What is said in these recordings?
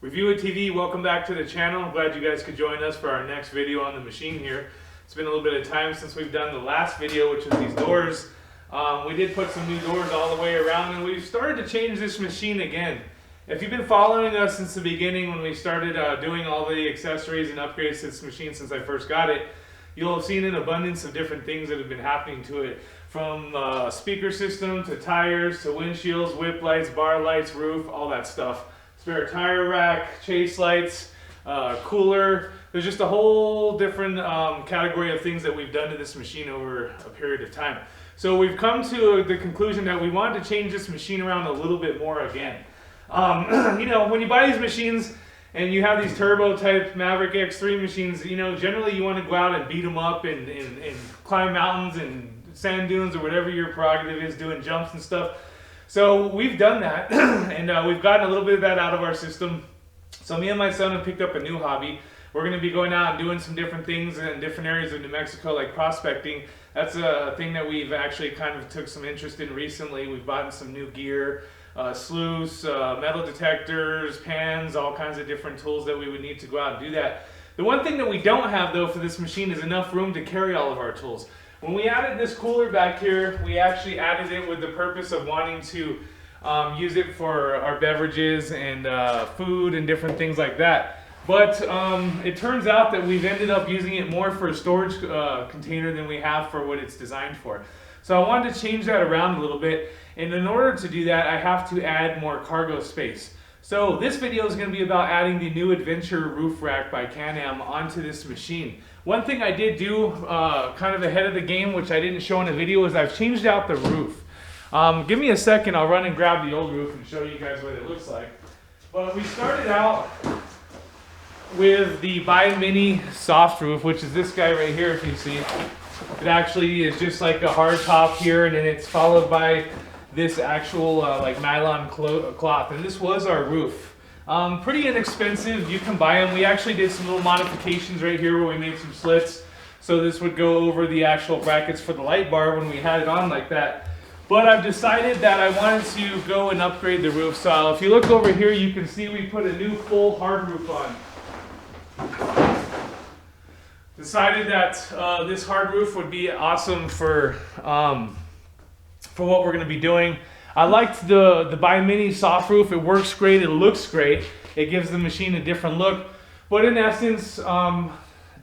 Review It TV, welcome back to the channel. I'm glad you guys could join us for our next video on the machine here. It's been a little bit of time since we've done the last video, which was these doors. We did put some new doors all the way around, and we've started to change this machine again. If you've been following us since the beginning when we started doing all the accessories and upgrades to this machine since I first got it, you'll have seen an abundance of different things that have been happening to it. From speaker system to tires to windshields, whip lights, bar lights, roof, all that stuff. Spare tire rack, chase lights, cooler. There's just a whole different category of things that we've done to this machine over a period of time. So we've come to the conclusion that we wanted to change this machine around a little bit more again. You know, when you buy these machines and you have these turbo type Maverick X3 machines, you know, generally you want to go out and beat them up and climb mountains and sand dunes or whatever your prerogative is, doing jumps and stuff. So we've done that, and we've gotten a little bit of that out of our system. So me and my son have picked up a new hobby. We're going to be going out and doing some different things in different areas of New Mexico, like prospecting. That's a thing that we've actually kind of took some interest in recently. We've bought some new gear, sluice, metal detectors, pans, all kinds of different tools that we would need to go out and do that. The one thing that we don't have though for this machine is enough room to carry all of our tools. When we added this cooler back here, we actually added it with the purpose of wanting to use it for our beverages and food and different things like that. But it turns out that we've ended up using it more for a storage container than we have for what it's designed for. So I wanted to change that around a little bit, and in order to do that I have to add more cargo space. So this video is going to be about adding the new Adventure Roof Rack by Can-Am onto this machine. One thing I did do kind of ahead of the game, which I didn't show in the video, is I've changed out the roof. Give me a second, I'll run and grab the old roof and show you guys what it looks like. But we started out with the Bi-Mini soft roof, which is this guy right here if you see. It actually is just like a hard top here, and then it's followed by this actual like nylon cloth, and this was our roof. Pretty inexpensive, you can buy them. We actually did some little modifications right here where we made some slits so this would go over the actual brackets for the light bar when we had it on like that. But I've decided that I wanted to go and upgrade the roof style. If you look over here, you can see we put a new full hard roof on. Decided that this hard roof would be awesome for what we're going to be doing. I liked the Bi-Mini soft roof. It works great. It looks great. It gives the machine a different look. But in essence, the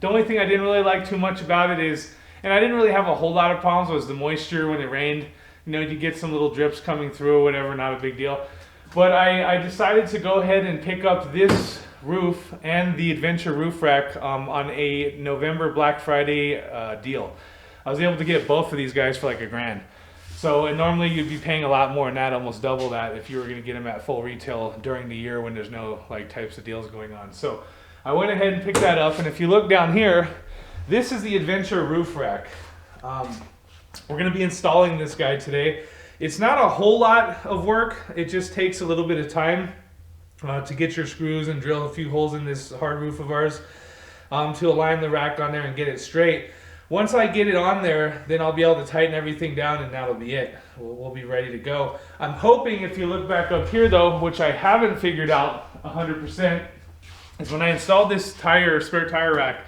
only thing I didn't really like too much about it is, and I didn't really have a whole lot of problems, was the moisture when it rained. You know, you get some little drips coming through or whatever, not a big deal. But I decided to go ahead and pick up this roof and the Adventure Roof Rack on a November Black Friday deal. I was able to get both of these guys for like $1,000. So and normally you'd be paying a lot more than that, almost double that, if you were going to get them at full retail during the year when there's no like types of deals going on. So I went ahead and picked that up, and if you look down here, this is the Adventure Roof Rack. We're going to be installing this guy today. It's not a whole lot of work. It just takes a little bit of time to get your screws and drill a few holes in this hard roof of ours to align the rack on there and get it straight. Once I get it on there, then I'll be able to tighten everything down, and that'll be it. We'll be ready to go. I'm hoping, if you look back up here though, which I haven't figured out 100%, is when I installed this spare tire rack,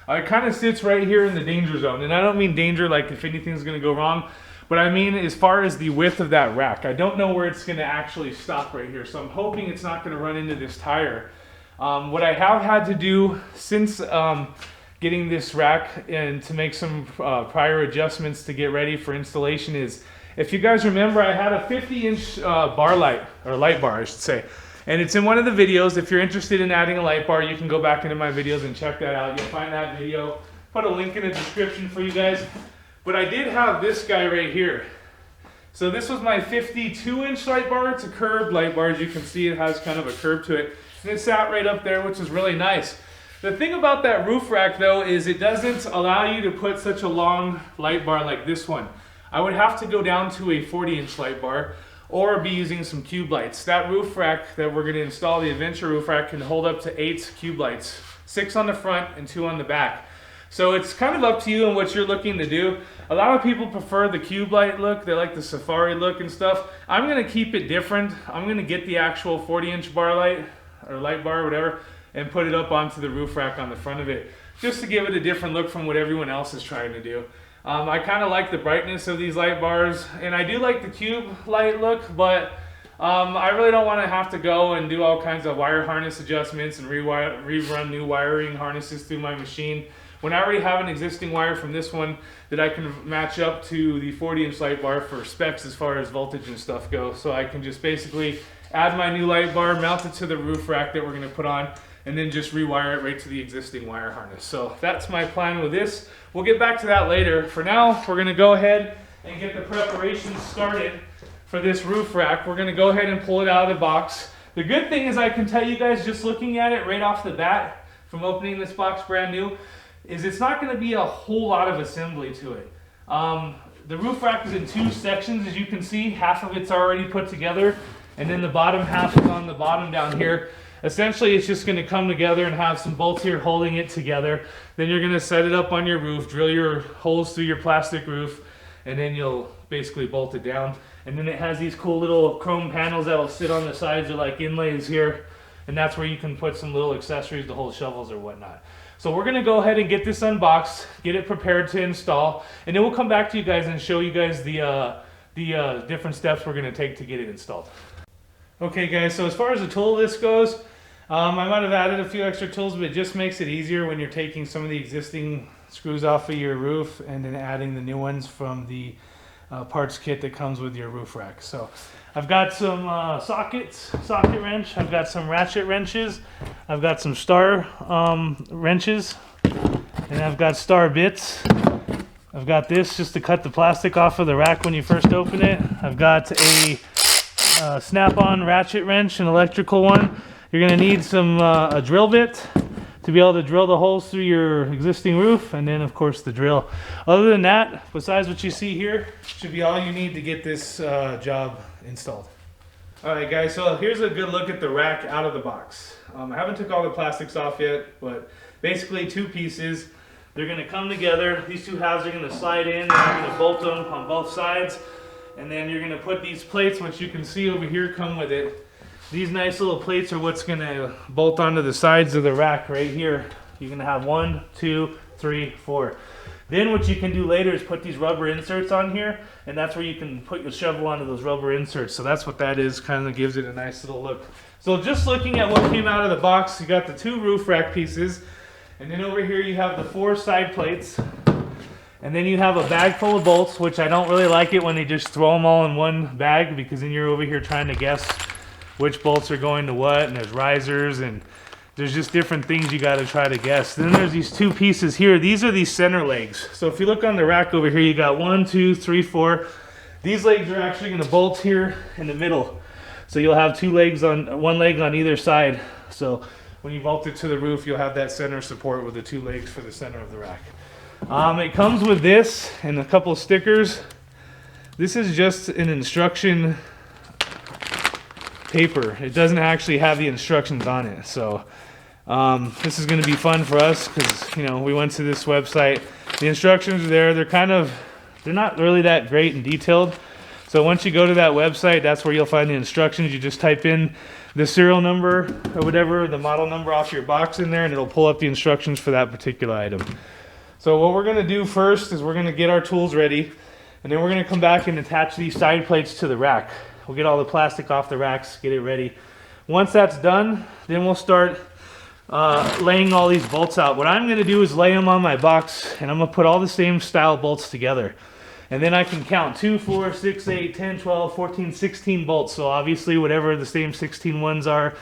it kind of sits right here in the danger zone. And I don't mean danger like if anything's going to go wrong, but I mean as far as the width of that rack. I don't know where it's going to actually stop right here, so I'm hoping it's not going to run into this tire. What I have had to do since getting this rack and to make some prior adjustments to get ready for installation is, if you guys remember, I had a 50-inch light bar I should say, and it's in one of the videos. If you're interested in adding a light bar, you can go back into my videos and check that out. You'll find that video. Put a link in the description for you guys. But I did have this guy right here. So this was my 52-inch light bar. It's a curved light bar. As you can see, it has kind of a curve to it, and it sat right up there, which is really nice. The thing about that roof rack though is it doesn't allow you to put such a long light bar like this one. I would have to go down to a 40-inch light bar or be using some cube lights. That roof rack that we're going to install, the Adventure Roof Rack, can hold up to 8 cube lights, 6 on the front and 2 on the back. So it's kind of up to you and what you're looking to do. A lot of people prefer the cube light look. They like the safari look and stuff. I'm going to keep it different. I'm going to get the actual 40-inch bar light, or light bar, or whatever, and put it up onto the roof rack on the front of it, just to give it a different look from what everyone else is trying to do. I kind of like the brightness of these light bars, and I do like the cube light look, but I really don't want to have to go and do all kinds of wire harness adjustments and rerun new wiring harnesses through my machine, when I already have an existing wire from this one that I can match up to the 40-inch light bar for specs as far as voltage and stuff go. So I can just basically add my new light bar, mount it to the roof rack that we're going to put on, and then just rewire it right to the existing wire harness. So that's my plan with this. We'll get back to that later. For now, we're going to go ahead and get the preparations started for this roof rack. We're going to go ahead and pull it out of the box. The good thing is I can tell you guys, just looking at it right off the bat from opening this box brand new, is it's not going to be a whole lot of assembly to it. The roof rack is in two sections, as you can see. Half of it's already put together, and then the bottom half is on the bottom down here. Essentially, it's just going to come together and have some bolts here holding it together. Then you're going to set it up on your roof, drill your holes through your plastic roof, and then you'll basically bolt it down. And then it has these cool little chrome panels that'll sit on the sides, or like inlays here, and that's where you can put some little accessories to hold shovels or whatnot. So we're going to go ahead and get this unboxed, get it prepared to install, and then we'll come back to you guys and show you guys the different steps we're going to take to get it installed. Okay guys, so as far as the tool list goes, I might have added a few extra tools, but it just makes it easier when you're taking some of the existing screws off of your roof and then adding the new ones from the parts kit that comes with your roof rack. So I've got some socket wrench, I've got some ratchet wrenches, I've got some star wrenches, and I've got star bits. I've got this just to cut the plastic off of the rack when you first open it. I've got a snap-on ratchet wrench, an electrical one. You're going to need some a drill bit to be able to drill the holes through your existing roof, and then of course the drill. Other than that, besides what you see here, should be all you need to get this job installed. Alright guys, so here's a good look at the rack out of the box. I haven't took all the plastics off yet, but basically two pieces. They're going to come together. These two halves are going to slide in, and you're going to bolt them on both sides, and then you're going to put these plates, which you can see over here, come with it. These nice little plates are what's going to bolt onto the sides of the rack right here. You're going to have 1, 2, 3, 4. Then what you can do later is put these rubber inserts on here, and that's where you can put your shovel onto those rubber inserts. So that's what that is, kind of gives it a nice little look. So just looking at what came out of the box, you got the two roof rack pieces, and then over here you have the 4 side plates, and then you have a bag full of bolts, which I don't really like it when they just throw them all in one bag, because then you're over here trying to guess which bolts are going to what, and there's risers, and there's just different things you got to try to guess. Then there's these two pieces here. These are these center legs. So if you look on the rack over here, you got 1, 2, 3, 4. These legs are actually going to bolt here in the middle. So you'll have two legs on, one leg on either side. So when you bolt it to the roof, you'll have that center support with the two legs for the center of the rack. It comes with this and a couple of stickers. This is just an instruction paper. It doesn't actually have the instructions on it. So this is going to be fun for us because, you know, we went to this website. The instructions are there. They're not really that great and detailed. So once you go to that website, that's where you'll find the instructions. You just type in the serial number or whatever, the model number off your box in there, and it'll pull up the instructions for that particular item. So what we're going to do first is we're going to get our tools ready, and then we're going to come back and attach these side plates to the rack. We'll get all the plastic off the racks, get it ready. Once that's done, then we'll start laying all these bolts out. What I'm going to do is lay them on my box, and I'm going to put all the same style bolts together. And then I can count 2, 4, 6, 8, 10, 12, 14, 16 bolts. So obviously whatever the same 16 ones are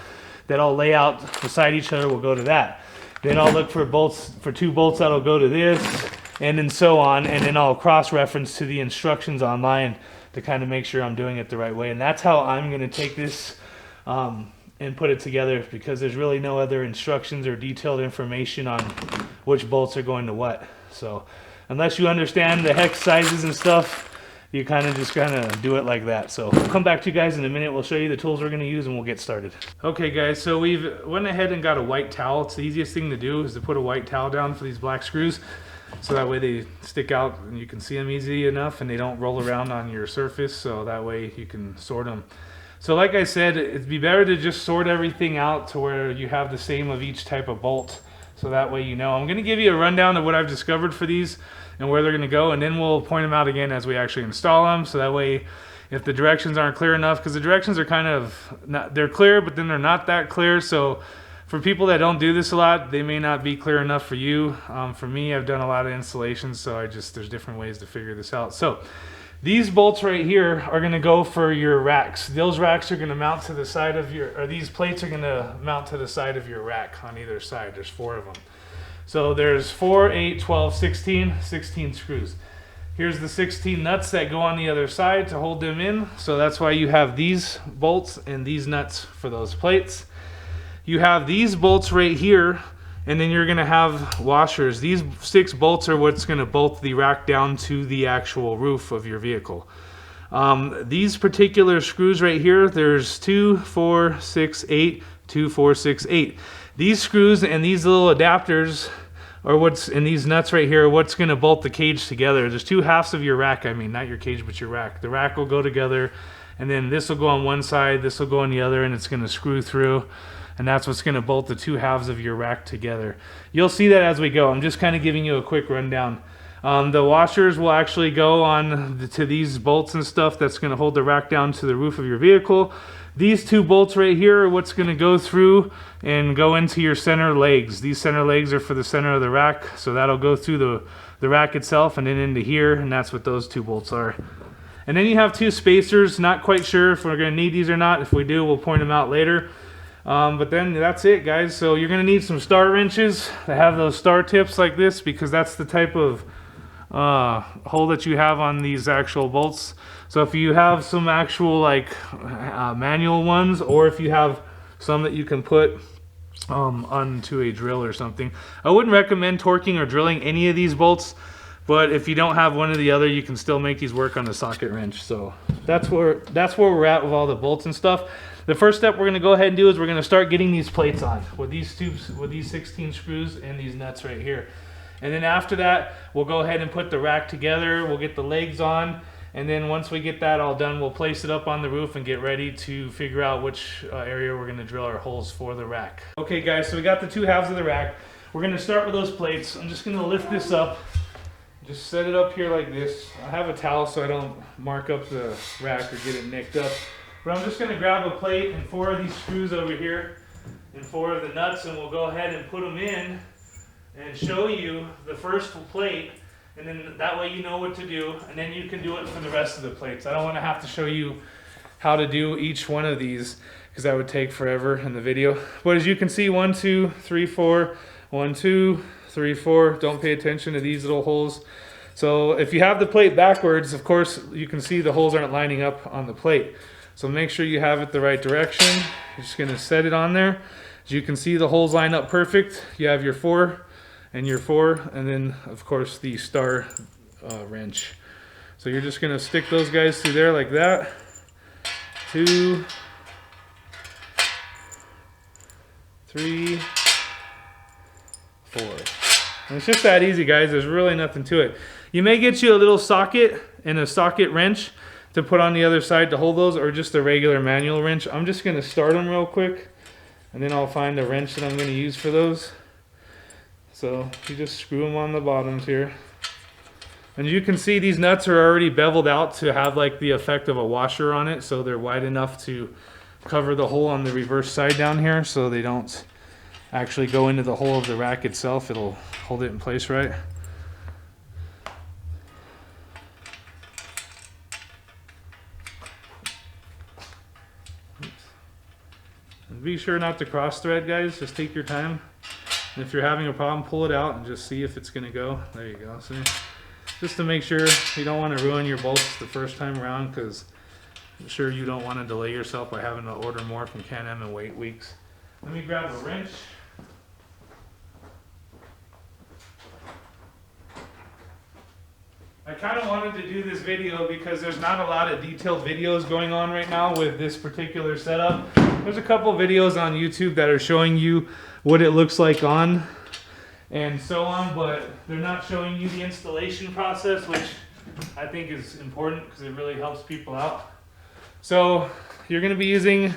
that I'll lay out beside each other will go to that. Then I'll look for bolts, for 2 bolts that'll go to this, and so on. And then I'll cross-reference to the instructions online to kind of make sure I'm doing it the right way. And that's how I'm going to take this and put it together, because there's really no other instructions or detailed information on which bolts are going to what. So unless you understand the hex sizes and stuff, you kind of do it like that. So we'll come back to you guys in a minute. We'll show you the tools we're going to use and we'll get started. Okay guys, so we've went ahead and got a white towel. It's the easiest thing to do is to put a white towel down for these black screws. So that way they stick out and you can see them easy enough and they don't roll around on your surface. So that way you can sort them. So like I said, it'd be better to just sort everything out to where you have the same of each type of bolt. So that way you know. I'm going to give you a rundown of what I've discovered for these and where they're going to go, and then we'll point them out again as we actually install them. So that way, if the directions aren't clear enough, because the directions are kind of, they're clear, but then they're not that clear. So for people that don't do this a lot, they may not be clear enough for you. For me, I've done a lot of installations, so there's different ways to figure this out. So these bolts right here are going to go for your racks. Those racks are going to mount to the side of these plates are going to mount to the side of your rack on either side. There's 4 of them. So there's 4, 8, 12, 16 screws. Here's the 16 nuts that go on the other side to hold them in. So that's why you have these bolts and these nuts for those plates. You have these bolts right here, and then you're gonna have washers. These 6 bolts are what's gonna bolt the rack down to the actual roof of your vehicle. These particular screws right here, there's 2, 4, 6, 8, 2, 4, 6, 8. These screws and these little adapters or what's in these nuts right here, what's going to bolt the cage together. There's 2 halves of your rack. I mean, not your cage, but your rack. The rack will go together, and then this will go on one side, this will go on the other, and it's going to screw through, and that's what's going to bolt the 2 halves of your rack together. You'll see that as we go. I'm just kind of giving you a quick rundown. The washers will actually go on to these bolts and stuff that's going to hold the rack down to the roof of your vehicle. These 2 bolts right here are what's going to go through and go into your center legs. These center legs are for the center of the rack, so that'll go through the rack itself and then into here, and that's what those 2 bolts are. And then you have 2 spacers. Not quite sure if we're going to need these or not. If we do, we'll point them out later. But then that's it, guys. So you're going to need some star wrenches that have those star tips like this, because that's the type of hole that you have on these actual bolts. So if you have some actual like manual ones, or if you have some that you can put onto a drill or something, I wouldn't recommend torquing or drilling any of these bolts, but if you don't have one or the other, you can still make these work on a socket wrench. So that's where we're at with all the bolts and stuff. The first step we're going to go ahead and do is we're going to start getting these plates on with these tubes, with these 16 screws and these nuts right here. And then after that, we'll go ahead and put the rack together. We'll get the legs on. And then once we get that all done, we'll place it up on the roof and get ready to figure out which area we're going to drill our holes for the rack. Okay guys, so we got the 2 halves of the rack. We're going to start with those plates. I'm just going to lift this up. Just set it up here like this. I have a towel so I don't mark up the rack or get it nicked up. But I'm just going to grab a plate and 4 of these screws over here and 4 of the nuts, and we'll go ahead and put them in and show you the first plate, and then that way you know what to do, and then you can do it for the rest of the plates. I don't want to have to show you how to do each one of these because that would take forever in the video. But as you can see, 1, 2, 3, 4, 1, 2, 3, 4. Don't pay attention to these little holes. So if you have the plate backwards, of course you can see the holes aren't lining up on the plate. So make sure you have it the right direction. You're just going to set it on there. As you can see, the holes line up perfect. You have your 4 and your 4, and then of course the star wrench. So you're just going to stick those guys through there like that. 2, 3, 4. And it's just that easy, guys. There's really nothing to it. You may get you a little socket and a socket wrench to put on the other side to hold those, or just a regular manual wrench. I'm just going to start them real quick, and then I'll find a wrench that I'm going to use for those. So you just screw them on the bottoms here. And you can see these nuts are already beveled out to have like the effect of a washer on it, so they're wide enough to cover the hole on the reverse side down here, so they don't actually go into the hole of the rack itself. It'll hold it in place right. And be sure not to cross thread, guys. Just take your time. And if you're having a problem, pull it out and just see if it's going to go. There you go. See? Just to make sure you don't want to ruin your bolts the first time around, because I'm sure you don't want to delay yourself by having to order more from Can-Am and wait weeks. Let me grab a wrench. I kind of wanted to do this video because there's not a lot of detailed videos going on right now with this particular setup. There's a couple videos on YouTube that are showing you what it looks like on and so on, but they're not showing you the installation process, which I think is important because it really helps people out. So you're going to be using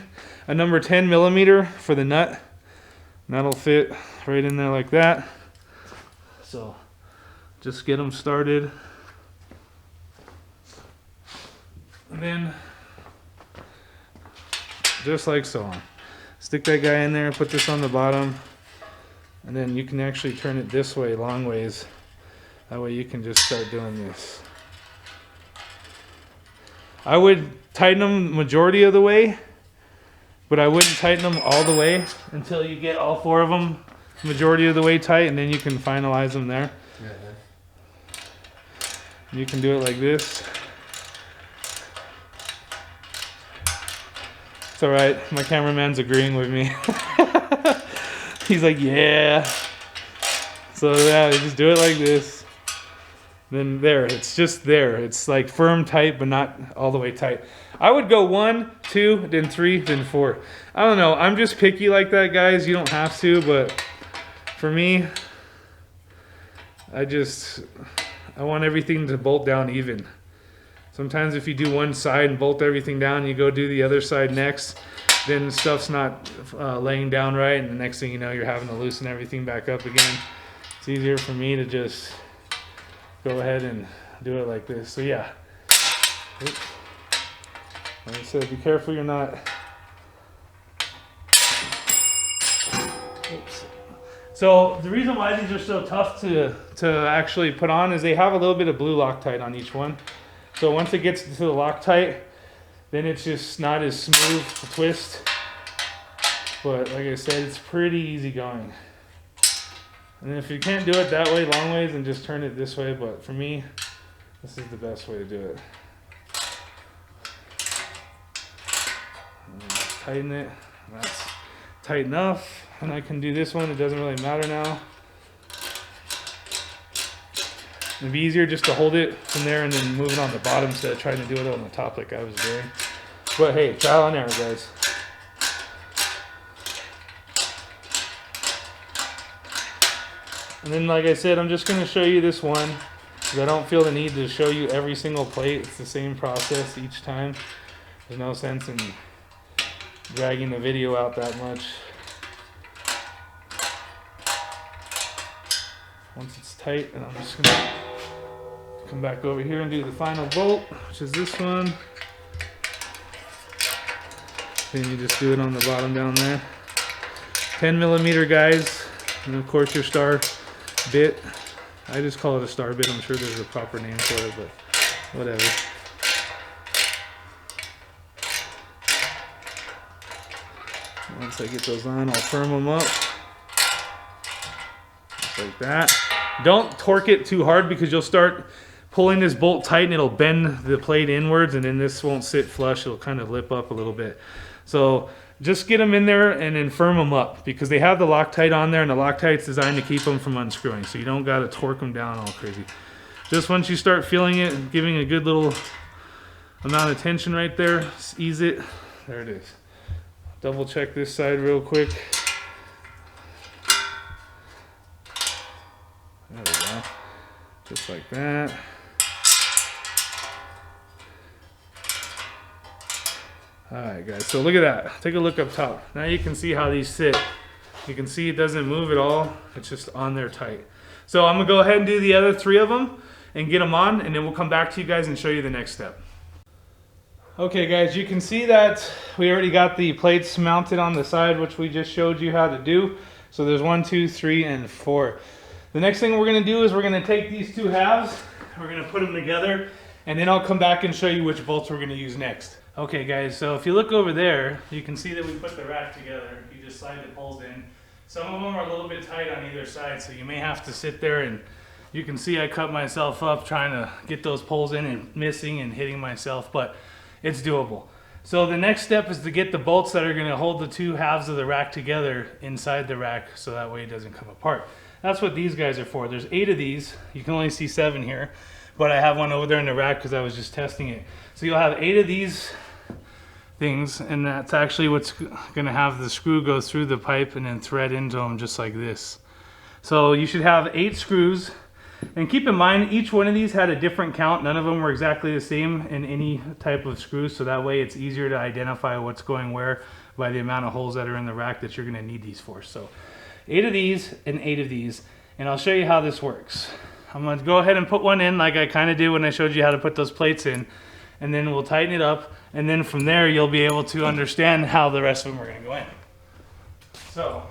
a number 10 millimeter for the nut. And that'll fit right in there like that. So just get them started. And then, just like so on. Stick that guy in there, put this on the bottom, and then you can actually turn it this way, long ways. That way you can just start doing this. I would tighten them the majority of the way, but I wouldn't tighten them all the way until you get all 4 of them majority of the way tight, and then you can finalize them there. And you can do it like this. It's all right. My cameraman's agreeing with me. He's like, yeah. So yeah, you just do it like this. Then there, it's just there. It's like firm tight, but not all the way tight. I would go 1, 2, then 3, then 4. I don't know. I'm just picky like that, guys. You don't have to, but for me, I want everything to bolt down even. Sometimes if you do one side and bolt everything down, you go do the other side next, then stuff's not laying down right, and the next thing you know, you're having to loosen everything back up again. It's easier for me to just go ahead and do it like this. So yeah. Oops. Like I said, be careful you're not. Oops. So the reason why these are so tough to actually put on is they have a little bit of blue Loctite on each one. So once it gets to the Loctite, then it's just not as smooth to twist. But like I said, it's pretty easy going. And if you can't do it that way, long ways, then just turn it this way. But for me, this is the best way to do it. And just tighten it. That's tight enough. And I can do this one. It doesn't really matter now. It'd be easier just to hold it from there and then move it on the bottom instead of trying to do it on the top like I was doing. But hey, trial and error, guys. And then, like I said, I'm just going to show you this one because I don't feel the need to show you every single plate. It's the same process each time. There's no sense in dragging the video out that much. Once it's tight, and I'm just going to come back over here and do the final bolt, which is this one. Then you just do it on the bottom down there. 10 millimeter, guys. And of course your star bit. I just call it a star bit. I'm sure there's a proper name for it, but whatever. Once I get those on, I'll firm them up. Just like that. Don't torque it too hard because you'll start pulling this bolt tight and it'll bend the plate inwards, and then this won't sit flush. It'll kind of lip up a little bit. So just get them in there and then firm them up because they have the Loctite on there, and the Loctite's designed to keep them from unscrewing. So you don't got to torque them down all crazy. Just once you start feeling it, giving a good little amount of tension right there, just ease it. There it is. Double check this side real quick. There we go. Just like that. Alright guys, so look at that. Take a look up top. Now you can see how these sit. You can see it doesn't move at all. It's just on there tight. So I'm going to go ahead and do the other 3 of them and get them on, and then we'll come back to you guys and show you the next step. Okay guys, you can see that we already got the plates mounted on the side, which we just showed you how to do. So there's 1, 2, 3, and 4. The next thing we're going to do is we're going to take these 2 halves, we're going to put them together, and then I'll come back and show you which bolts we're going to use next. Okay guys, so if you look over there, you can see that we put the rack together. You just slide the poles in. Some of them are a little bit tight on either side, so you may have to sit there, and you can see I cut myself up trying to get those poles in and missing and hitting myself, but it's doable. So the next step is to get the bolts that are going to hold the 2 halves of the rack together inside the rack so that way it doesn't come apart. That's what these guys are for. There's 8 of these. You can only see 7 here. but I have one over there in the rack because I was just testing it. So you'll have 8 of these things, and that's actually what's going to have the screw go through the pipe and then thread into them just like this. So you should have 8 screws, and keep in mind each one of these had a different count. None of them were exactly the same in any type of screw, so that way it's easier to identify what's going where by the amount of holes that are in the rack that you're going to need these for. So 8 of these and 8 of these, and I'll show you how this works. I'm going to go ahead and put one in like I kind of did when I showed you how to put those plates in, and then we'll tighten it up, and then from there you'll be able to understand how the rest of them are going to go in. So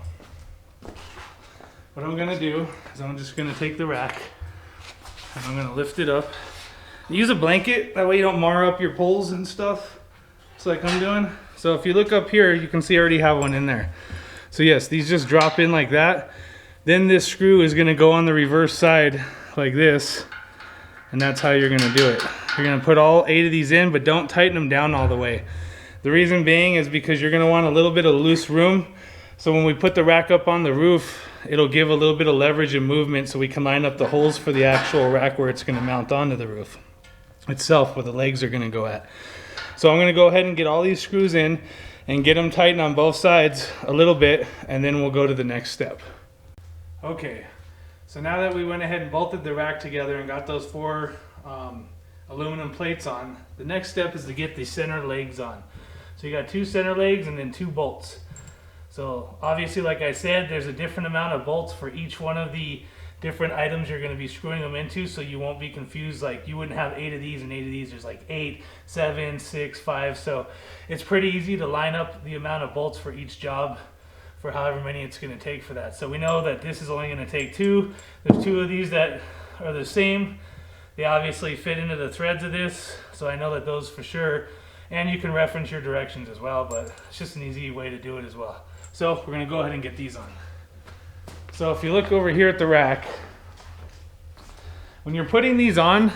what I'm going to do is I'm just going to take the rack and I'm going to lift it up. Use a blanket, that way you don't mar up your poles and stuff, just like I'm doing. So if you look up here, you can see I already have one in there. So yes, these just drop in like that. Then this screw is going to go on the reverse side like this, and that's how you're going to do it. You're going to put all 8 of these in, but don't tighten them down all the way. The reason being is because you're going to want a little bit of loose room, so when we put the rack up on the roof, it'll give a little bit of leverage and movement so we can line up the holes for the actual rack where it's going to mount onto the roof itself, where the legs are going to go at. So I'm going to go ahead and get all these screws in and get them tightened on both sides a little bit, and then we'll go to the next step. Okay, so now that we went ahead and bolted the rack together and got those 4 aluminum plates on, the next step is to get the center legs on. So you got 2 center legs and then 2 bolts. So obviously, like I said, there's a different amount of bolts for each one of the different items you're going to be screwing them into, so you won't be confused. Like, you wouldn't have 8 of these and 8 of these. There's like 8, 7, 6, 5. So it's pretty easy to line up the amount of bolts for each job for however many it's going to take for that. So we know that this is only going to take 2. There's 2 of these that are the same. They obviously fit into the threads of this, so I know that those for sure. And you can reference your directions as well, but it's just an easy way to do it as well. So we're going to go ahead and get these on. So if you look over here at the rack, when you're putting these on,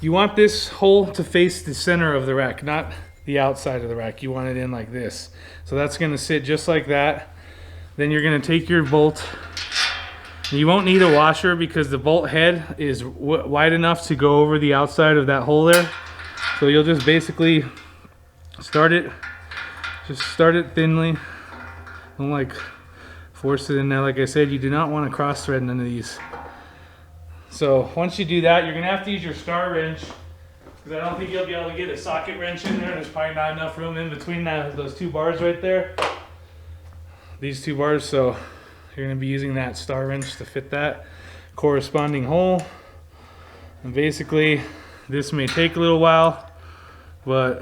you want this hole to face the center of the rack, not the outside of the rack. You want it in like this. So that's going to sit just like that. Then you're going to take your bolt. You won't need a washer because the bolt head is wide enough to go over the outside of that hole there. So you'll just basically start it thinly. Don't like force it in there. Like I said, you do not want to cross thread none of these. So once you do that, you're going to have to use your star wrench, because I don't think you'll be able to get a socket wrench in there. There's probably not enough room in between those 2 bars right there. These 2 bars, so you're going to be using that star wrench to fit that corresponding hole. And basically, this may take a little while, but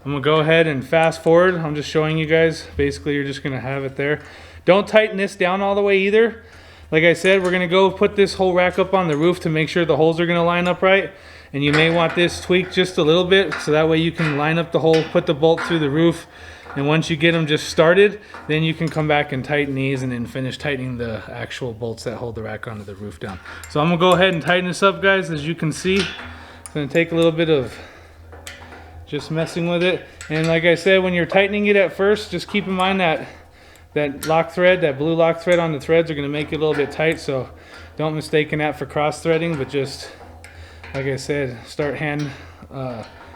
I'm going to go ahead and fast forward. I'm just showing you guys. Basically, you're just going to have it there. Don't tighten this down all the way either. Like I said, we're going to go put this whole rack up on the roof to make sure the holes are going to line up right. And you may want this tweaked just a little bit, so that way you can line up the hole, put the bolt through the roof. And once you get them just started, then you can come back and tighten these and then finish tightening the actual bolts that hold the rack onto the roof down. So I'm going to go ahead and tighten this up, guys. As you can see, it's going to take a little bit of just messing with it. And like I said, when you're tightening it at first, just keep in mind that lock thread, that blue lock thread on the threads are going to make it a little bit tight. So don't mistake that for cross threading, but just, like I said, start hand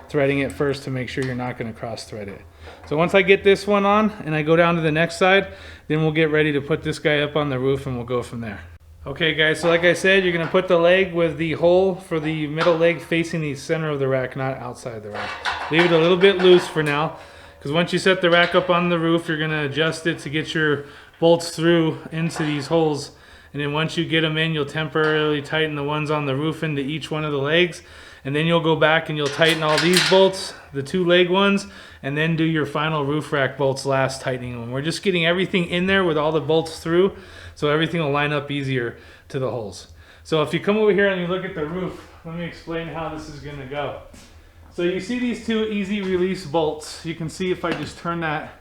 threading it first to make sure you're not going to cross thread it. So once I get this one on and I go down to the next side, then we'll get ready to put this guy up on the roof and we'll go from there. Okay guys, so like I said, you're going to put the leg with the hole for the middle leg facing the center of the rack, not outside the rack. Leave it a little bit loose for now, because once you set the rack up on the roof, you're going to adjust it to get your bolts through into these holes. And then once you get them in, you'll temporarily tighten the ones on the roof into each one of the legs. And then you'll go back and you'll tighten all these bolts, the 2 leg ones, and then do your final roof rack bolts last, tightening them. We're just getting everything in there with all the bolts through, so everything will line up easier to the holes. So if you come over here and you look at the roof, let me explain how this is going to go. So you see these 2 easy release bolts. You can see if I just turn that,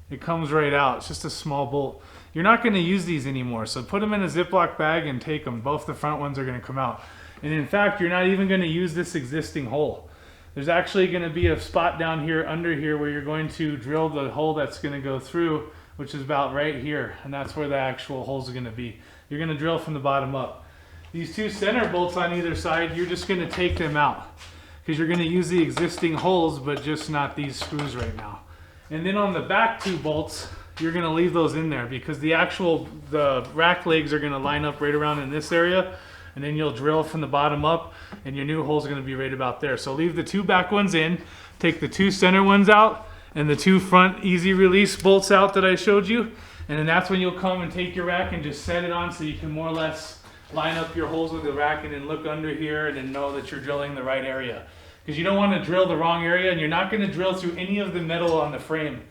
it comes right out. It's just a small bolt. You're not going to use these anymore, so put them in a Ziploc bag and take them. Both the front ones are going to come out. And in fact, you're not even going to use this existing hole. There's actually going to be a spot down here under here where you're going to drill the hole that's going to go through, which is about right here. And that's where the actual holes are going to be. You're going to drill from the bottom up. these two center bolts on either side, you're just going to take them out because you're going to use the existing holes, but just not these screws right now. And then on the back two bolts, you're going to leave those in there because the rack legs are going to line up right around in this area, and then you'll drill from the bottom up and your new hole is going to be right about there. So leave the two back ones in, take the two center ones out and the two front easy release bolts out that I showed you, and then that's when you'll come and take your rack and just set it on so you can more or less line up your holes with the rack and then look under here and then know that you're drilling the right area. Because you don't want to drill the wrong area, and you're not going to drill through any of the metal on the frame.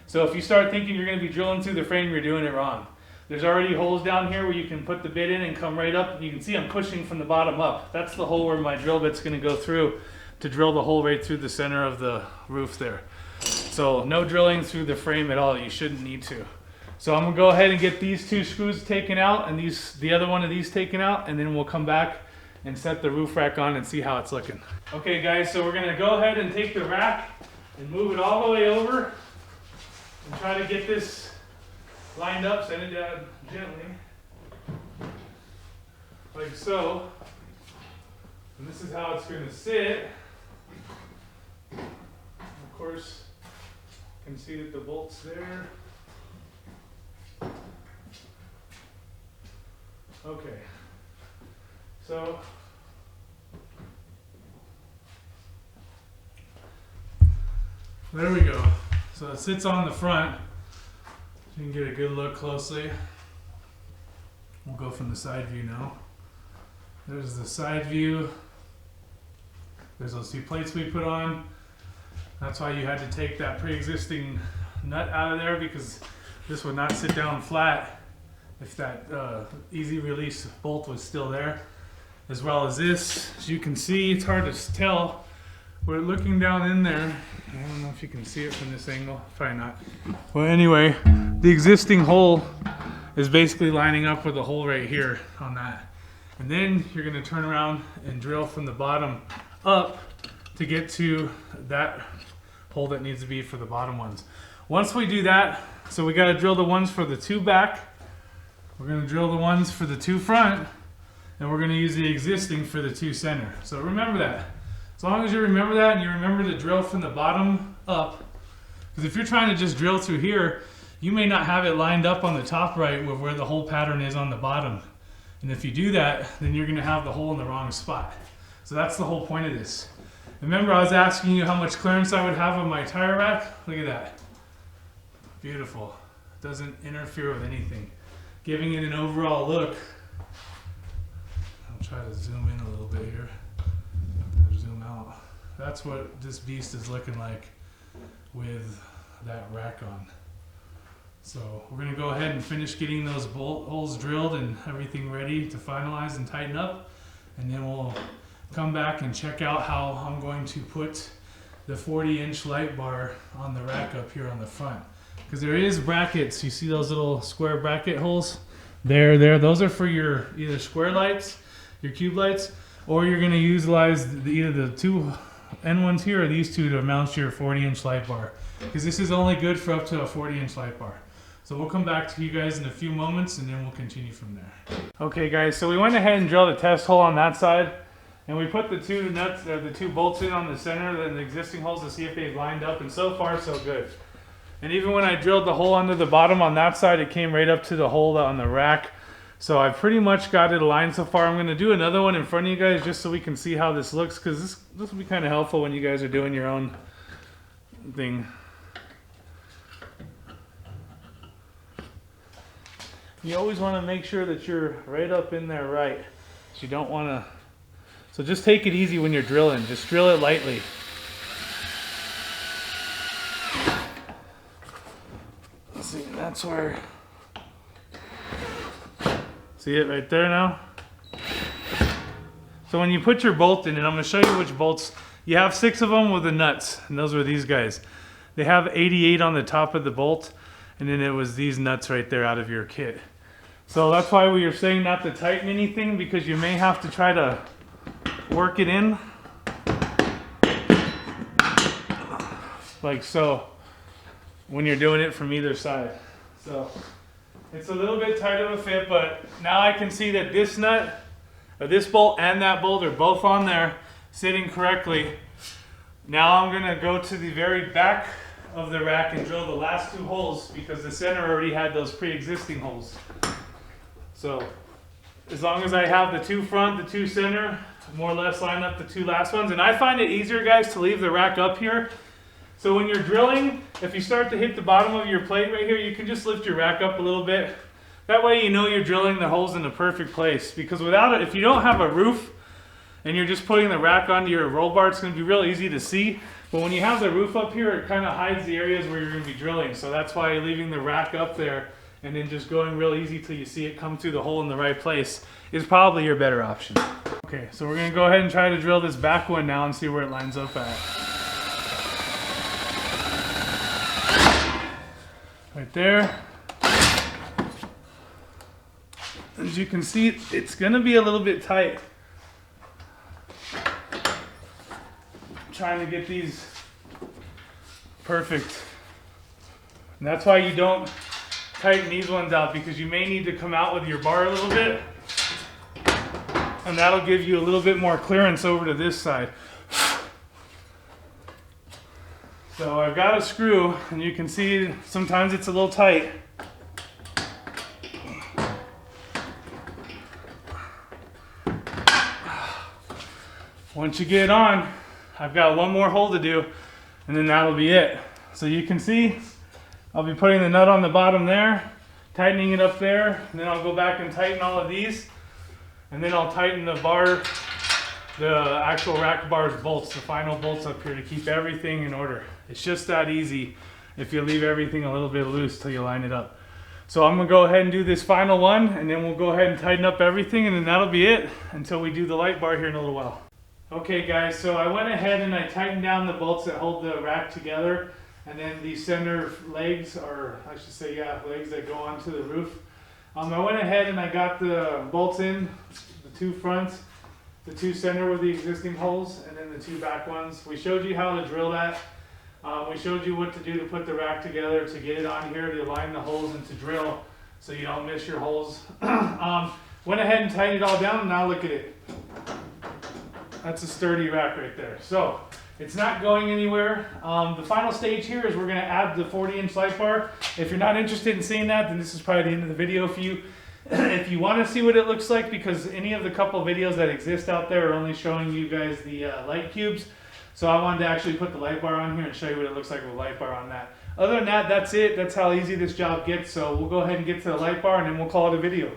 So if you start thinking you're going to be drilling through the frame, you're doing it wrong. There's already holes down here where you can put the bit in and come right up. You can see I'm pushing from the bottom up. That's the hole where my drill bit's going to go through to drill the hole right through the center of the roof there. So no drilling through the frame at all. You shouldn't need to. So I'm going to go ahead and get these two screws taken out and the other one of these taken out, and then we'll come back and set the roof rack on and see how it's looking. Okay guys, so we're going to go ahead and take the rack and move it all the way over and try to get this lined up, set it down gently, like so. And this is how it's going to sit. Of course, you can see that the bolt's there. Okay, so there we go. So it sits on the front. You can get a good look closely. We'll go from the side view now. There's the side view. There's those two plates we put on. That's why you had to take that pre-existing nut out of there, because this would not sit down flat if that easy release bolt was still there. As well as this, as you can see, it's hard to tell. We're looking down in there. I don't know if you can see it from this angle. Probably not. Well, anyway, the existing hole is basically lining up with the hole right here on that. And then you're going to turn around and drill from the bottom up to get to that hole that needs to be for the bottom ones. Once we do that, so we got to drill the ones for the two back, we're going to drill the ones for the two front, and we're going to use the existing for the two center. So remember that. As long as you remember that and you remember to drill from the bottom up, because if you're trying to just drill through here, you may not have it lined up on the top right with where the hole pattern is on the bottom. And if you do that, then you're going to have the hole in the wrong spot. So that's the whole point of this. Remember, I was asking you how much clearance I would have on my tire rack? Look at that. Beautiful. Doesn't interfere with anything. Giving it an overall look. I'll try to zoom in a little bit here. Zoom out. That's what this beast is looking like with that rack on. So we're going to go ahead and finish getting those bolt holes drilled and everything ready to finalize and tighten up, and then we'll come back and check out how I'm going to put the 40-inch light bar on the rack up here on the front, because there is brackets. You see those little square bracket holes there, those are for your either square lights, your cube lights, or you're going to utilize either the two end ones here or these two to mount your 40-inch light bar, because this is only good for up to a 40-inch light bar. So we'll come back to you guys in a few moments and then we'll continue from there. Okay guys, so we went ahead and drilled a test hole on that side, and we put the two nuts, the two bolts in on the center and the existing holes to see if they've lined up, and so far so good. And even when I drilled the hole under the bottom on that side, it came right up to the hole on the rack. So I've pretty much got it aligned so far. I'm going to do another one in front of you guys just so we can see how this looks, because this will be kind of helpful when you guys are doing your own thing. You always want to make sure that you're right up in there right. So you don't want to... So just take it easy when you're drilling. Just drill it lightly. Let's see, that's where... See it right there now? So when you put your bolt in, and I'm going to show you which bolts... You have 6 of them with the nuts, and those were these guys. They have 88 on the top of the bolt, and then it was these nuts right there out of your kit. So that's why we are saying not to tighten anything, because you may have to try to work it in like so when you're doing it from either side. So it's a little bit tight of a fit, but now I can see that this nut But this bolt and that bolt are both on there, sitting correctly. Now I'm gonna go to the very back of the rack and drill the last 2 holes because the center already had those pre-existing holes. So as long as I have the 2 front, the 2 center, more or less line up the 2 last ones. And I find it easier, guys, to leave the rack up here. So when you're drilling, if you start to hit the bottom of your plate right here, you can just lift your rack up a little bit. That way you know you're drilling the holes in the perfect place. Because without it, if you don't have a roof and you're just putting the rack onto your roll bar, it's going to be real easy to see. But when you have the roof up here, it kind of hides the areas where you're going to be drilling. So that's why leaving the rack up there and then just going real easy till you see it come through the hole in the right place is probably your better option. Okay, so we're going to go ahead and try to drill this back one now and see where it lines up at. Right there. As you can see, it's going to be a little bit tight. I'm trying to get these perfect. And that's why you don't tighten these ones out, because you may need to come out with your bar a little bit. And that'll give you a little bit more clearance over to this side. So I've got a screw, and you can see sometimes it's a little tight. Once you get it on, I've got 1 more hole to do, and then that'll be it. So you can see I'll be putting the nut on the bottom there, tightening it up there, and then I'll go back and tighten all of these, and then I'll tighten the bar, the actual rack bar's bolts, the final bolts up here, to keep everything in order. It's just that easy if you leave everything a little bit loose till you line it up. So I'm gonna go ahead and do this final one, and then we'll go ahead and tighten up everything, and then that'll be it until we do the light bar here in a little while. Okay guys, so I went ahead and I tightened down the bolts that hold the rack together, and then the center legs, or I should say, yeah, legs that go onto the roof. I went ahead and I got the bolts in, the 2 fronts, the 2 center with the existing holes, and then the 2 back ones. We showed you how to drill that. We showed you what to do to put the rack together, to get it on here, to line the holes, and to drill so you don't miss your holes. Went ahead and tightened it all down, and now look at it. That's a sturdy rack right there. So it's not going anywhere. The final stage here is we're going to add the 40-inch light bar. If you're not interested in seeing that, then this is probably the end of the video for you. If you want to see what it looks like, because any of the couple videos that exist out there are only showing you guys the light cubes. So I wanted to actually put the light bar on here and show you what it looks like with a light bar on that. Other than that, that's it. That's how easy this job gets. So we'll go ahead and get to the light bar, and then we'll call it a video.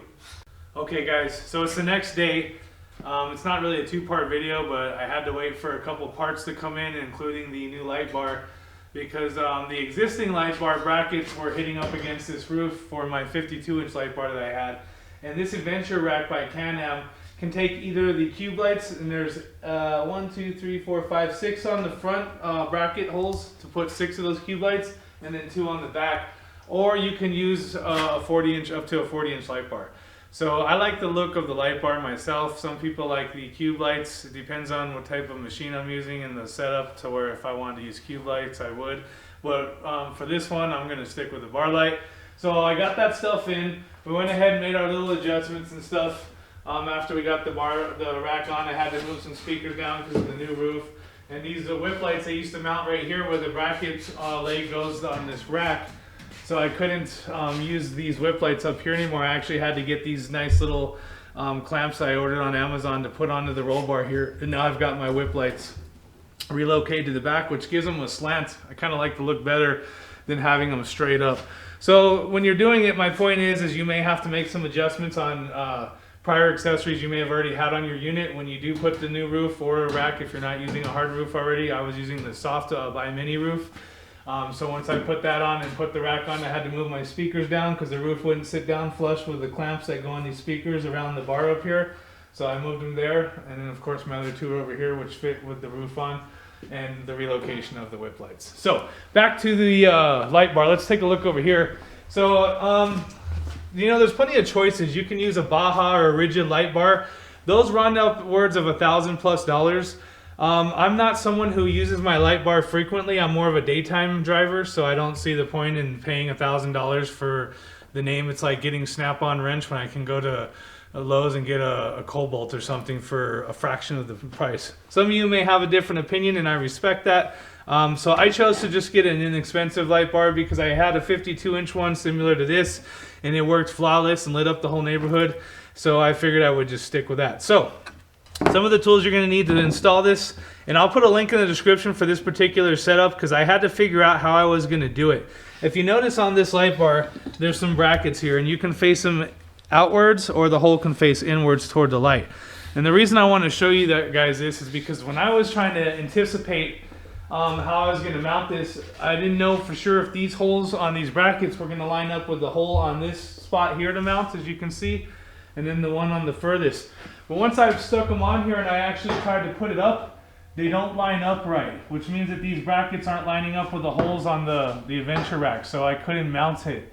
Okay guys, so it's the next day. It's not really a 2-part video, but I had to wait for a couple parts to come in, including the new light bar, because the existing light bar brackets were hitting up against this roof for my 52-inch light bar that I had. And this Adventure Rack by Can-Am can take either the cube lights, and there's 1, 2, 3, 4, 5, 6 on the front bracket holes to put 6 of those cube lights, and then 2 on the back, or you can use a 40-inch up to a 40-inch light bar. So I like the look of the light bar myself. Some people like the cube lights. It depends on what type of machine I'm using and the setup, to where if I wanted to use cube lights, I would. But for this one, I'm going to stick with the bar light. So I got that stuff in. We went ahead and made our little adjustments and stuff. After we got the rack on, I had to move some speakers down because of the new roof. And these whip lights I used to mount right here where the bracket leg goes on this rack. So I couldn't use these whip lights up here anymore. I actually had to get these nice little clamps I ordered on Amazon to put onto the roll bar here. And now I've got my whip lights relocated to the back, which gives them a slant. I kind of like the look better than having them straight up. So when you're doing it, my point is you may have to make some adjustments on prior accessories you may have already had on your unit when you do put the new roof or a rack. If you're not using a hard roof already, I was using the soft by mini roof. So once I put that on and put the rack on, I had to move my speakers down because the roof wouldn't sit down flush with the clamps that go on these speakers around the bar up here. So I moved them there, and then of course my other 2 over here, which fit with the roof on, and the relocation of the whip lights. So back to the light bar. Let's take a look over here. So you know, there's plenty of choices. You can use a Baja or a rigid light bar. Those run upwards of $1,000+. I'm not someone who uses my light bar frequently. I'm more of a daytime driver, so I don't see the point in paying $1,000 for the name. It's like getting Snap-on wrench when I can go to Lowe's and get a Cobalt or something for a fraction of the price. Some of you may have a different opinion, and I respect that. So I chose to just get an inexpensive light bar because I had a 52-inch one similar to this, and it worked flawless and lit up the whole neighborhood. So I figured I would just stick with that. So some of the tools you're going to need to install this, and I'll put a link in the description for this particular setup because I had to figure out how I was going to do it. If you notice on this light bar, there's some brackets here, and you can face them outwards or the hole can face inwards toward the light. And the reason I want to show you that, guys, this is because when I was trying to anticipate how I was going to mount this, I didn't know for sure if these holes on these brackets were going to line up with the hole on this spot here to mount, as you can see, and then the one on the furthest. But once I've stuck them on here and I actually tried to put it up, they don't line up right, which means that these brackets aren't lining up with the holes on the Adventure Rack, so I couldn't mount it.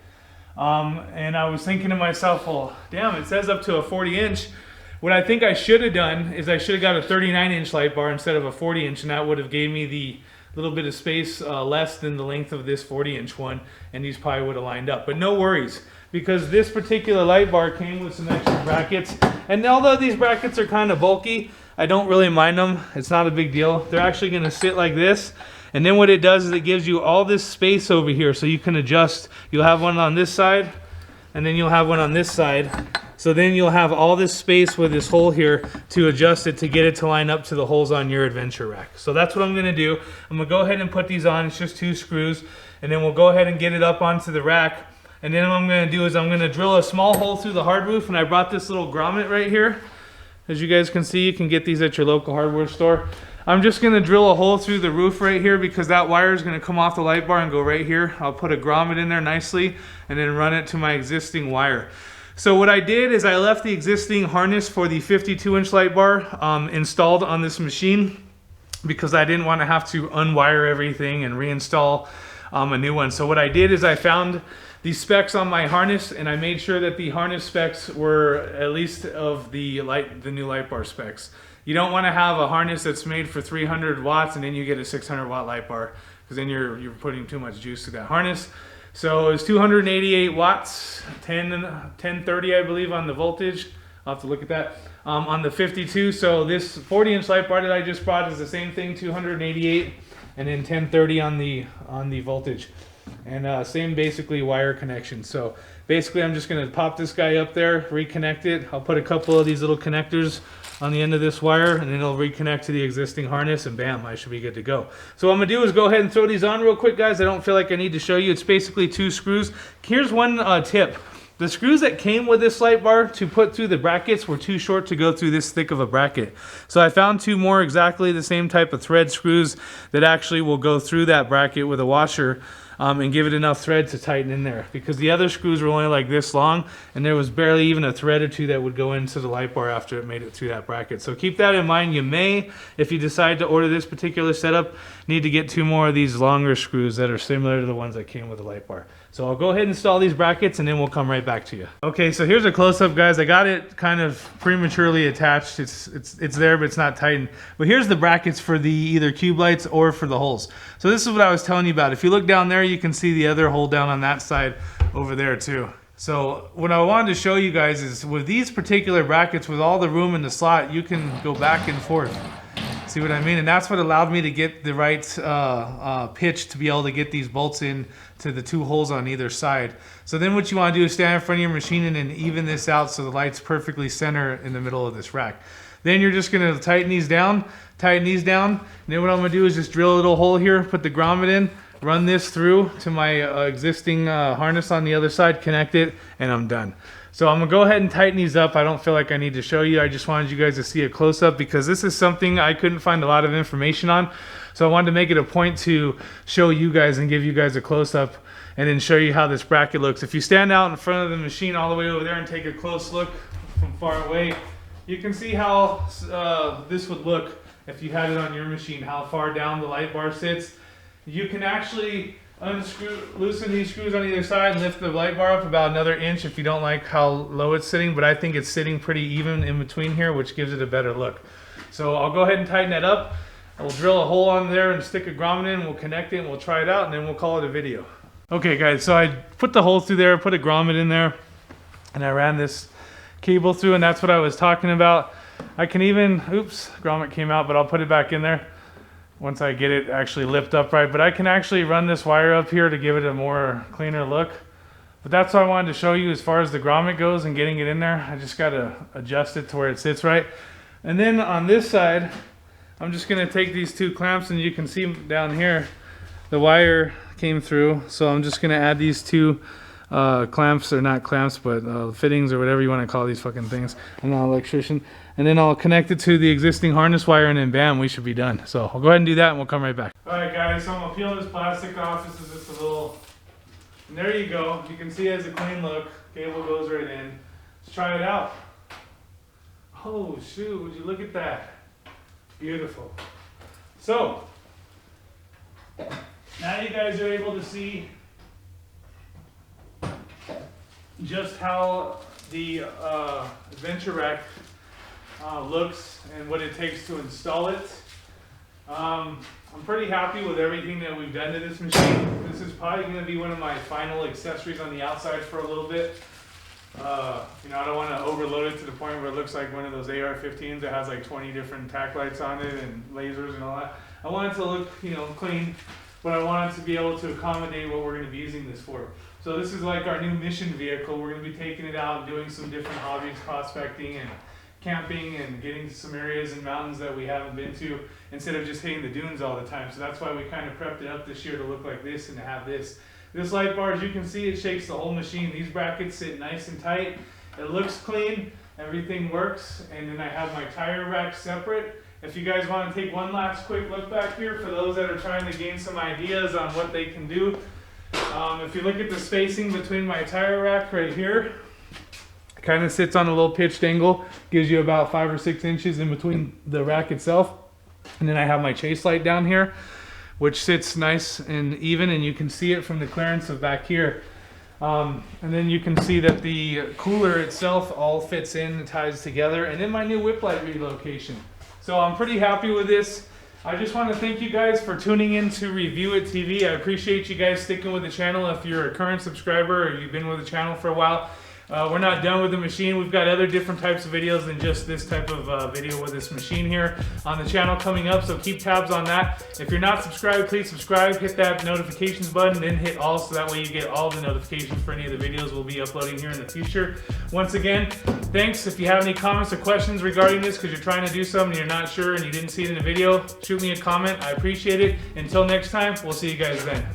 And I was thinking to myself, well, damn, it says up to a 40-inch. What I think I should have done is I should have got a 39-inch light bar instead of a 40-inch, and that would have gave me the little bit of space less than the length of this 40-inch one, and these probably would have lined up. But no worries, because this particular light bar came with some extra brackets, and although these brackets are kind of bulky, I don't really mind them. It's not a big deal. They're actually going to sit like this. And then what it does is it gives you all this space over here so you can adjust. You'll have one on this side, and then you'll have one on this side. So then you'll have all this space with this hole here to adjust it to get it to line up to the holes on your Adventure Rack. So that's what I'm going to do. I'm going to go ahead and put these on. It's just 2 screws. And then we'll go ahead and get it up onto the rack. And then what I'm going to do is I'm going to drill a small hole through the hard roof. And I brought this little grommet right here. As you guys can see, you can get these at your local hardware store. I'm just going to drill a hole through the roof right here because that wire is going to come off the light bar and go right here. I'll put a grommet in there nicely and then run it to my existing wire. So what I did is I left the existing harness for the 52-inch light bar installed on this machine because I didn't want to have to unwire everything and reinstall a new one. So what I did is I found the specs on my harness and I made sure that the harness specs were at least of the new light bar specs. You don't want to have a harness that's made for 300 watts and then you get a 600 watt light bar because then you're putting too much juice to that harness. So it's 288 watts, 1030 I believe on the voltage. I'll have to look at that. On the 52, so this 40-inch light bar that I just brought is the same thing, 288 and then 1030 on the voltage. And same basically wire connection. So basically I'm just going to pop this guy up there, reconnect it. I'll put a couple of these little connectors on the end of this wire and then it'll reconnect to the existing harness and bam, I should be good to go. So what I'm going to do is go ahead and throw these on real quick, guys. I don't feel like I need to show you. It's basically 2 screws. Here's one tip. The screws that came with this light bar to put through the brackets were too short to go through this thick of a bracket. So I found 2 more exactly the same type of thread screws that actually will go through that bracket with a washer and give it enough thread to tighten in there, because the other screws were only like this long and there was barely even a thread or 2 that would go into the light bar after it made it through that bracket. So keep that in mind. You may, if you decide to order this particular setup, need to get 2 more of these longer screws that are similar to the ones that came with the light bar. So I'll go ahead and install these brackets and then we'll come right back to you. Okay, so here's a close-up, guys. I got it kind of prematurely attached. It's there, but it's not tightened. But here's the brackets for the either cube lights or for the holes. So this is what I was telling you about. If you look down there, you can see the other hole down on that side over there too. So what I wanted to show you guys is with these particular brackets, with all the room in the slot, you can go back and forth. See what I mean? And that's what allowed me to get the right pitch to be able to get these bolts in to the 2 holes on either side. So then what you want to do is stand in front of your machine and then even this out so the light's perfectly center in the middle of this rack. Then you're just going to tighten these down, and then what I'm going to do is just drill a little hole here, put the grommet in, run this through to my existing harness on the other side, connect it, and I'm done. So I'm going to go ahead and tighten these up. I don't feel like I need to show you. I just wanted you guys to see a close-up because this is something I couldn't find a lot of information on. So I wanted to make it a point to show you guys and give you guys a close-up and then show you how this bracket looks. If you stand out in front of the machine all the way over there and take a close look from far away, you can see how this would look if you had it on your machine, how far down the light bar sits. You can actually loosen these screws on either side and lift the light bar up about another inch if you don't like how low it's sitting, but I think it's sitting pretty even in between here, which gives it a better look. So I'll go ahead and tighten that up. I'll drill a hole on there and stick a grommet in, we'll connect it and we'll try it out and then we'll call it a video. Okay guys, so I put the hole through there, put a grommet in there, and I ran this cable through, and that's what I was talking about. I can even, oops, grommet came out, but I'll put it back in there once I get it actually lipped up right. But I can actually run this wire up here to give it a more cleaner look. But that's what I wanted to show you as far as the grommet goes and getting it in there. I just got to adjust it to where it sits right. And then on this side, I'm just going to take these two clamps, and you can see down here the wire came through. So I'm just going to add these two clamps, or not clamps, but fittings, or whatever you want to call these fucking things. I'm not an electrician. And then I'll connect it to the existing harness wire, and then bam, we should be done. So I'll go ahead and do that, and we'll come right back. All right, guys, so I'm gonna peel this plastic off. This is just a little, and there you go. You can see it has a clean look. Cable goes right in. Let's try it out. Oh shoot, would you look at that? Beautiful. So now you guys are able to see just how the Adventure Rack looks and what it takes to install it. I'm pretty happy with everything that we've done to this machine. This is probably going to be one of my final accessories on the outside for a little bit. You know, I don't want to overload it to the point where it looks like one of those AR-15s that has like 20 different tack lights on it and lasers and all that. I want it to look, you know, clean, but I want it to be able to accommodate what we're going to be using this for. So this is like our new mission vehicle. We're going to be taking it out and doing some different hobbies, prospecting and camping, and getting to some areas and mountains that we haven't been to, instead of just hitting the dunes all the time. So that's why we kind of prepped it up this year to look like this and to have this. This light bar, as you can see, it shakes the whole machine. These brackets sit nice and tight. It looks clean. Everything works. And then I have my tire rack separate. If you guys want to take one last quick look back here for those that are trying to gain some ideas on what they can do. If you look at the spacing between my tire rack right here, it kind of sits on a little pitched angle, gives you about 5 or 6 inches in between the rack itself. And then I have my chase light down here, which sits nice and even, and you can see it from the clearance of back here. And then you can see that the cooler itself all fits in and ties together. And then my new whip light relocation. So I'm pretty happy with this. I just want to thank you guys for tuning in to Review It TV. I appreciate you guys sticking with the channel. If you're a current subscriber or you've been with the channel for a while, we're not done with the machine. We've got other different types of videos than just this type of video with this machine here on the channel coming up, so keep tabs on that. If you're not subscribed, please subscribe, hit that notifications button, then hit all, so that way you get all the notifications for any of the videos we'll be uploading here in the future. Once again, thanks. If you have any comments or questions regarding this, because you're trying to do something and you're not sure and you didn't see it in the video, shoot me a comment. I appreciate it. Until next time, we'll see you guys then.